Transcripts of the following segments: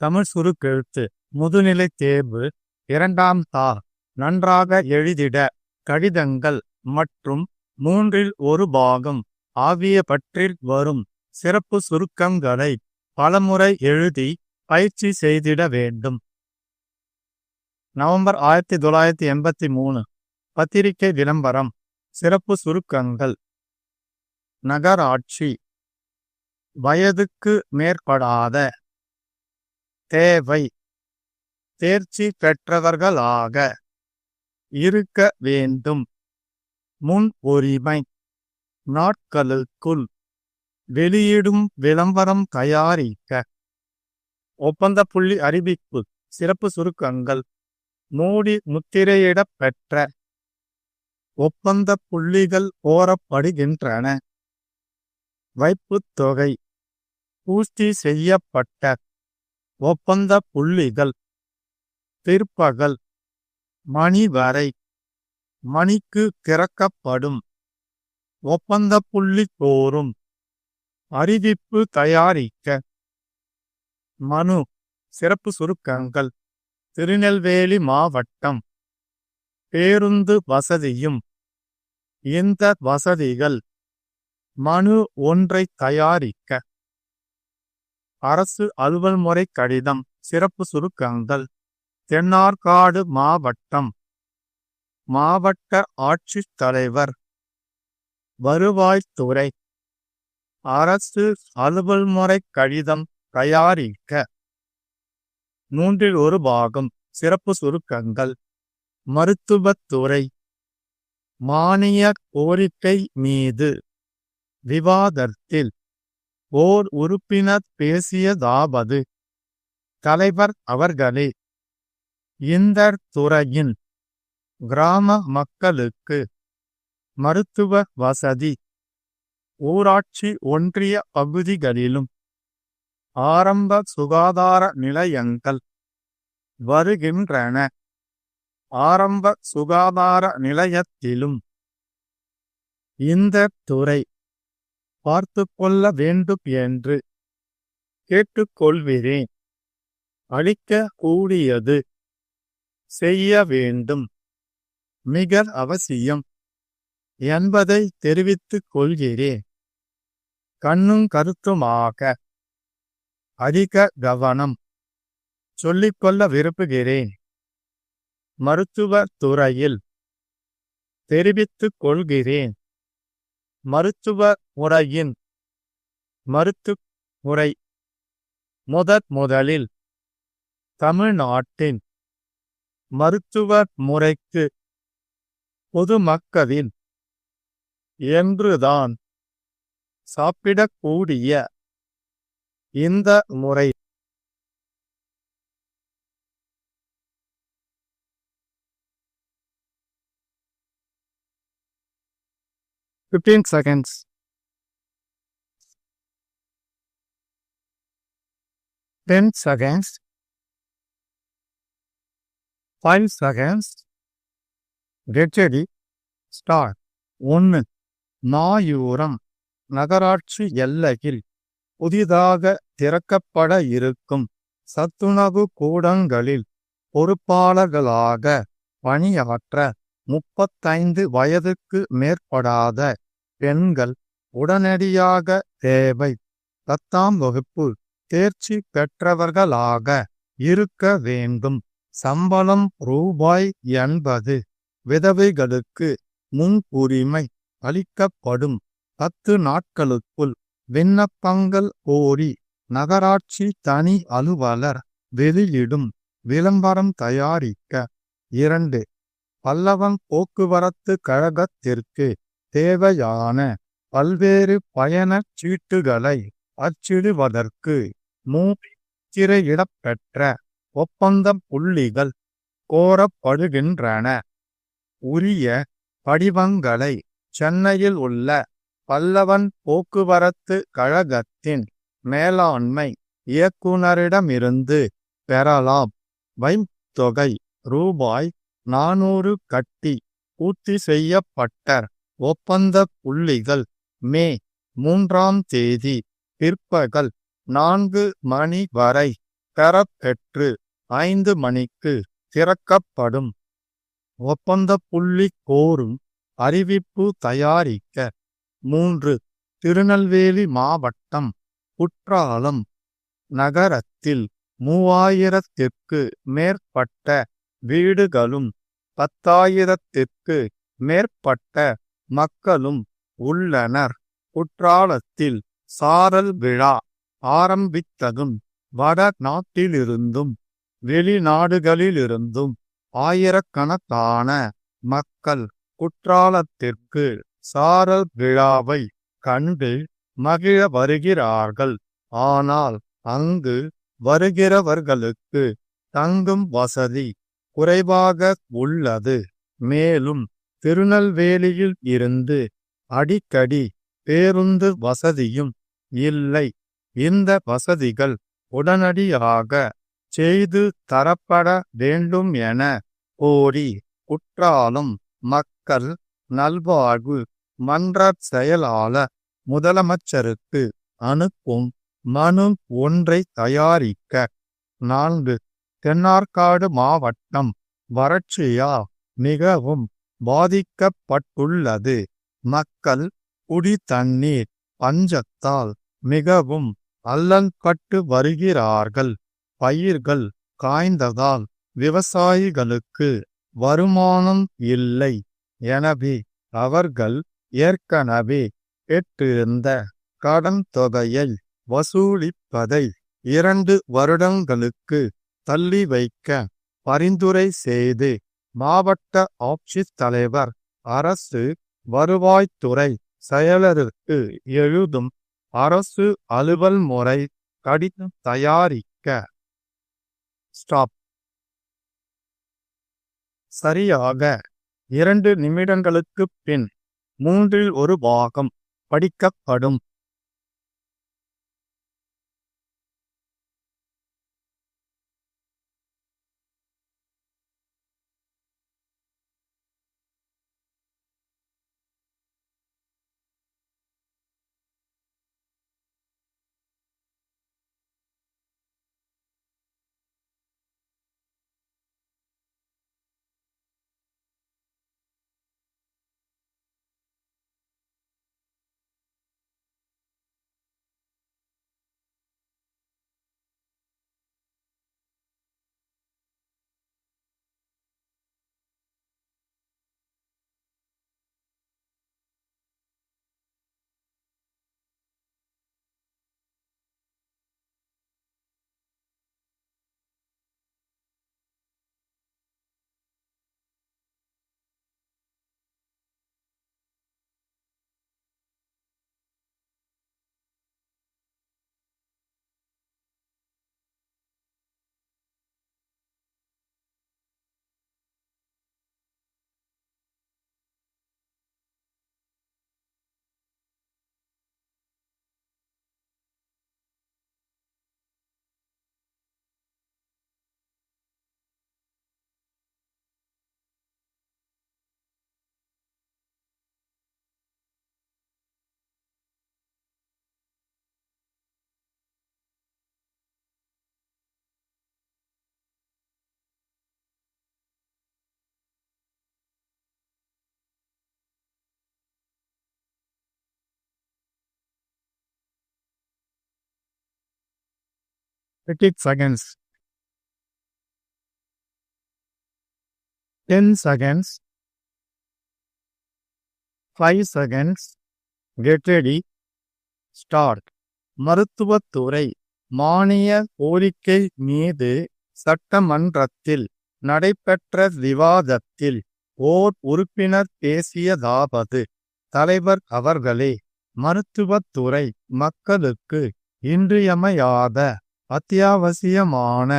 தமிழ் சுருக்கெழுத்து முதுநிலை தேர்வு 2ஆம் தா. நன்றாக எழுதிட கடிதங்கள் மற்றும் 1/3 பாகம் ஆகியவற்றில் வரும் சிறப்பு சுருக்கங்களை பலமுறை எழுதி பயிற்சி செய்திட வேண்டும். நவம்பர் 1983 பத்திரிகை விளம்பரம். சிறப்பு சுருக்கங்கள்: நகராட்சி, வயதுக்கு மேற்படாத, தேவை, தேர்ச்சி பெற்றவர்களாக, இருக்க வேண்டும், முன் உரிமை, நாட்களுக்குள், வெளியிடும் விளம்பரம் தயாரிக்க. ஒப்பந்த புள்ளி அறிவிப்பு. சிறப்பு சுருக்கங்கள்: மூடி முத்திரையிடப் பெற்ற, ஒப்பந்த புள்ளிகள் கோரப்படுகின்றன, வைப்புத் தொகை, பூர்த்தி செய்யப்பட்ட, ஒப்பந்த புள்ளிகள், பிற்பகல், மணி வரை, மணிக்கு திறக்கப்படும், ஒப்பந்த புள்ளி கோரும், அறிவிப்பு தயாரிக்க. மனு. சிறப்பு சுருக்கங்கள்: திருநெல்வேலி மாவட்டம். பேருந்து வசதியும். இந்த வசதிகள். மனு ஒன்றை தயாரிக்க. அரசு அலுவல்முறை கடிதம். சிறப்பு சுருக்கங்கள்: தென்னார்காடு மாவட்டம். மாவட்ட ஆட்சித்தலைவர், வருவாய்த்துறை. அரசு அலுவல்முறை கடிதம் தயாரிக்க. 1/3 பாகம். சிறப்பு சுருக்கங்கள்: மருத்துவத்துறை. மானிய கோரிக்கை மீது விவாதத்தில் ஓர் உறுப்பினர் பேசியதாவது: தலைவர் அவர்களே, இந்த துறையின் கிராம மக்களுக்கு மருத்துவ வசதி ஊராட்சி ஒன்றிய பகுதிகளிலும் ஆரம்ப சுகாதார நிலையங்கள் வருகின்றன. ஆரம்ப சுகாதார நிலையத்திலும் இந்த துறை பார்த்து கொள்ள வேண்டும் என்று கேட்டுக்கொள்கிறேன். அளிக்க கூடியது செய்ய வேண்டும், மிக அவசியம் என்பதை தெரிவித்துக் கொள்கிறேன். கண்ணும் கருத்துமாக அதிக கவனம் சொல்லிக்கொள்ள விரும்புகிறேன். மருத்துவ துறையில் தெரிவித்துக் கொள்கிறேன். மருத்துவ முறையின் முறை முதலில் தமிழ்நாட்டின் மருத்துவ முறைக்கு பொதுமக்களின் என்றுதான் சாப்பிடக்கூடிய இந்த முறை 15 seconds. 10 seconds. 5 seconds. Get ready. Start. 1. Mayuram நகராட்சி எல்லையில் புதிதாக திறக்கப்பட இருக்கும் சத்துணவு கூடங்களில் பொறுப்பாளர்களாக பணியாற்ற 35 வயதுக்கு மேற்படாத பெண்கள் உடனடியாக தேவை. 10ஆம் வகுப்பு தேர்ச்சி பெற்றவர்களாக இருக்க வேண்டும். சம்பளம் ரூபாய் 80. விதவைகளுக்கு முன்னுரிமை அளிக்கப்படும். 10 நாட்களுக்குள் விண்ணப்பங்கள் கோரி நகராட்சி தனி அலுவலர் வெளியிடும் விளம்பரம் தயாரிக்க. 2. பல்லவன் போக்குவரத்து கழகத்திற்கு தேவையான பல்வேறு பயணச் சீட்டுகளை அச்சிடுவதற்கு முத்திரையிடப்பெற்ற ஒப்பந்த புள்ளிகள் கோரப்படுகின்றன. உரிய படிவங்களை சென்னையில் உள்ள பல்லவன் போக்குவரத்து கழகத்தின் மேலாண்மை இயக்குனரிடமிருந்து பெறலாம். வைத்தொகை ரூபாய் 400 கட்டி பூர்த்தி செய்யப்பட்ட ஒப்பந்த புள்ளிகள் மே 3ஆம் தேதி பிற்பகல் 4 மணி வரை பெறப்பெற்று 5 மணிக்கு திறக்கப்படும். ஒப்பந்த புள்ளி கோரும் அறிவிப்பு தயாரிக்க 3. திருநெல்வேலி மாவட்டம் குற்றாலம் நகரத்தில் 3000த்திற்கு மேற்பட்ட வீடுகளும் 10,000த்திற்கு மேற்பட்ட மக்களும் உள்ளனர். குற்றாலத்தில் சாரல் விழா ஆரம்பித்ததும் வடநாட்டிலிருந்தும் வெளிநாடுகளிலிருந்தும் ஆயிரக்கணக்கான மக்கள் குற்றாலத்திற்கு சாரல் விழாவை கண்டு மகிழ வருகிறார்கள். ஆனால் அங்கு வருகிறவர்களுக்கு தங்கும் வசதி குறைவாக உள்ளது. மேலும் திருநெல்வேலியில் இருந்து அடிக்கடி பேருந்து வசதியும் இல்லை. இந்த வசதிகள் உடனடியாக செய்து தரப்பட வேண்டும் என கோரி குற்றாலம் மக்கள் நல்வாழ்வு மன்ற செயலாளர் முதலமைச்சருக்கு அனுப்பும் மனு ஒன்றை தயாரிக்க 4. தென்னார்காடு மாவட்டம் வறட்சியால் மிகவும் பாதிக்கப்பட்டுள்ளது. மக்கள் குடி தண்ணீர் பஞ்சத்தால் மிகவும் அல்லல்பட்டு வருகிறார்கள். பயிர்கள் காய்ந்ததால் விவசாயிகளுக்கு வருமானம் இல்லை. எனவே அவர்கள் ஏற்கனவே பெற்றிருந்த கடன் தொகையை வசூலிப்பதை 2 வருடங்களுக்கு தள்ளி வைக்க பரிந்துரை செய்து மாவட்ட ஆட்சித்தலைவர் அரசு வருவாய்த்துறை செயலருக்கு எழுதும் அரசு அலுவல் முறை கடிதம் தயாரிக்க. ஸ்டாப். சரியாக 2 நிமிடங்களுக்குப் பின் 3இல் ஒரு பாகம் படிக்கப்படும். seconds. 10 seconds. 5 seconds. Get ready. Start. மருத்துவத்துறை மானிய கோரிக்கை மீது சட்டமன்றத்தில் நடைபெற்ற விவாதத்தில் ஓர் உறுப்பினர் பேசியதாவது: தலைவர் அவர்களே, மருத்துவத்துறை மக்களுக்கு இன்றியமையாத அத்தியாவசியமான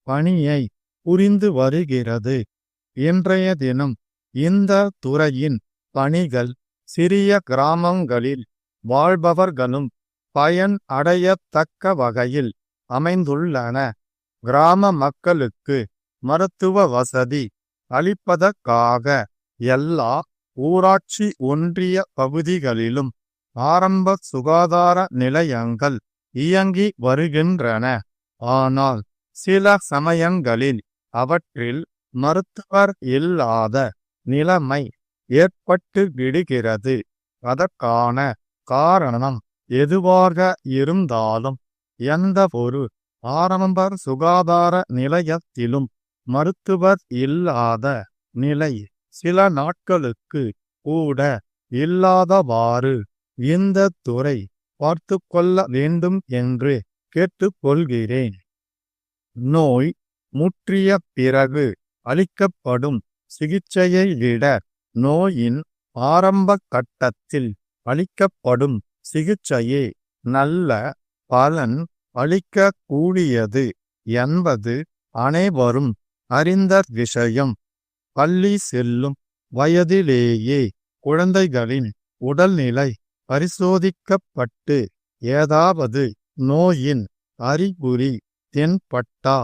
பணியை புரிந்து வருகிறது. இன்றைய தினம் இந்த துறையின் பணிகள் சிறிய கிராமங்களில் வாழ்பவர்களும் பயன் அடையத்தக்க வகையில் அமைந்துள்ளன. கிராம மக்களுக்கு மருத்துவ வசதி அளிப்பதற்காக எல்லா ஊராட்சி ஒன்றிய பகுதிகளிலும் ஆரம்ப சுகாதார நிலையங்கள் இயங்கி வருகின்றன. ஆனால் சில சமயங்களில் அவற்றில் மருத்துவர் இல்லாத நிலைமை ஏற்பட்டு விடுகிறது. அதற்கான காரணம் எதுவாக இருந்தாலும் எந்த ஒரு ஆரம்ப சுகாதார நிலையத்திலும் மருத்துவர் இல்லாத நிலை சில நாட்களுக்கு கூட இல்லாதவாறு இந்த துறை பார்த்து கொள்ள வேண்டும் என்று கேட்டுக்கொள்கிறேன். நோய் முற்றிய பிறகு அளிக்கப்படும் சிகிச்சையை விட நோயின் ஆரம்ப கட்டத்தில் அளிக்கப்படும் சிகிச்சையே நல்ல பலன் அளிக்கக்கூடியது என்பது அனைவரும் அறிந்த விஷயம். பள்ளி செல்லும் வயதிலேயே குழந்தைகளின் உடல்நிலை பரிசோதிக்கப்பட்டு ஏதாவது நோயின் அறிகுறி தென்பட்டா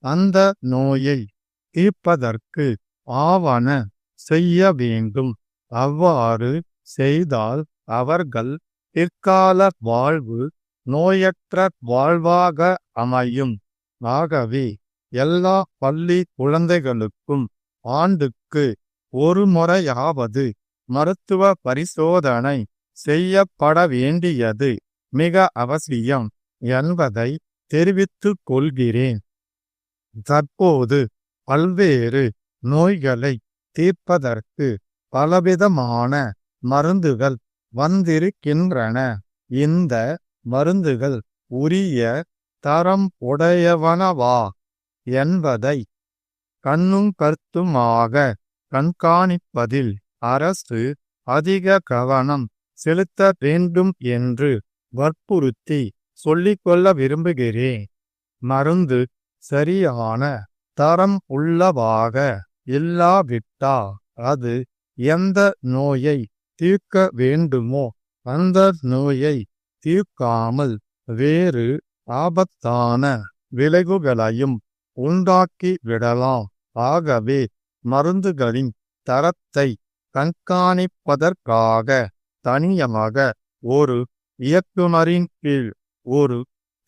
அந்த நோயை தீர்ப்பதற்கு ஆவன செய்ய வேண்டும். அவ்வாறு செய்தால் அவர்கள் பிற்கால வாழ்வு நோயற்ற வாழ்வாக அமையும். ஆகவே எல்லா பள்ளி குழந்தைகளுக்கும் ஆண்டுக்கு ஒரு முறையாவது மருத்துவ பரிசோதனை செய்யப்பட வேண்டியது மிக அவசியம் என்பதை தெரிவித்துக் கொள்கிறேன். தற்போது பல்வேறு நோய்களை தீர்ப்பதற்கு பலவிதமான மருந்துகள் வந்திருக்கின்றன. இந்த மருந்துகள் உரிய தரம் உடையவனவா என்பதை கண்ணும் கருத்துமாக கண்காணிப்பதில் அரசு அதிக கவனம் செலுத்த வேண்டும் என்று வற்புறுத்தி சொல்லிக்கொள்ள விரும்புகிறேன். மருந்து சரியான தரம் உள்ளவாக இல்லாவிட்டால் அது எந்த நோயை தீர்க்க வேண்டுமோ அந்த நோயை தீர்க்காமல் வேறு ஆபத்தான விளைவுகளையும் உண்டாக்கி விடலாம். ஆகவே மருந்துகளின் தரத்தை கண்காணிப்பதற்காக தனியாக ஒரு இயக்குனரின் கீழ் ஒரு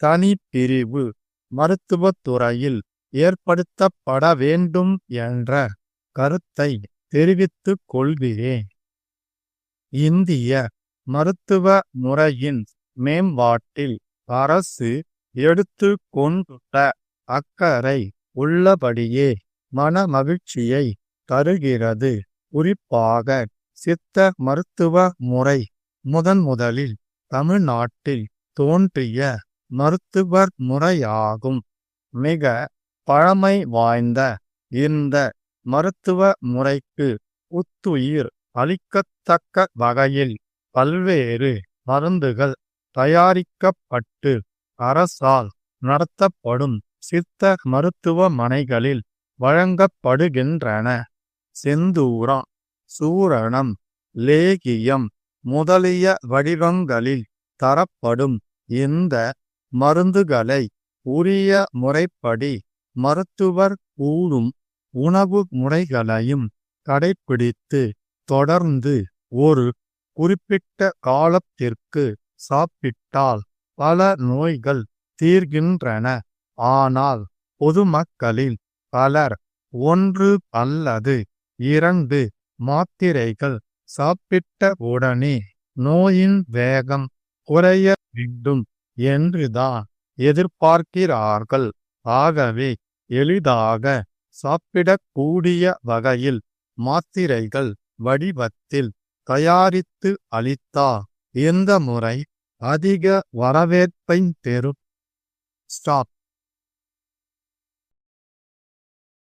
தனி பிரிவு மருத்துவத்துறையில் ஏற்படுத்தப்பட வேண்டும் என்ற கருத்தை தெரிவித்துக் கொள்கிறேன். இந்திய மருத்துவ முறையின் மேம்பாட்டில் அரசு எடுத்து கொண்டுள்ள அக்கறை உள்ளபடியே மன மகிழ்ச்சியை தருகிறது. குறிப்பாக சித்த மருத்துவ முறை முதலில் தமிழ்நாட்டில் தோன்றிய மருத்துவர் முறையாகும். மிக பழமை வாய்ந்த இந்த மருத்துவ முறைக்கு புத்துயிர் அளிக்கத்தக்க வகையில் பல்வேறு மருந்துகள் தயாரிக்கப்பட்டு அரசால் நடத்தப்படும் சித்த மருத்துவமனைகளில் வழங்கப்படுகின்றன. செந்தூரம், சூரணம், லேகியம் முதலிய வடிவங்களில் தரப்படும் இந்த மருந்துகளை உரிய முறைப்படி மருத்துவர் கூறும் உணவு முறைகளையும் கடைப்பிடித்து தொடர்ந்து ஒரு குறிப்பிட்ட காலத்திற்கு சாப்பிட்டால் பல நோய்கள் தீர்கின்றன. ஆனால் பொதுமக்களில் பலர் 1 அல்லது 2 மாத்திரைகள் சாப்பிட்ட உடனே நோயின் வேகம் குறைய வேண்டும் என்றுதான் எதிர்பார்க்கிறார்கள். ஆகவே எளிதாக சாப்பிடக்கூடிய வகையில் மாத்திரைகள் வடிவத்தில் தயாரித்து அளித்தால் இந்த முறை அதிக வரவேற்பை பெறும். ஸ்டாப்.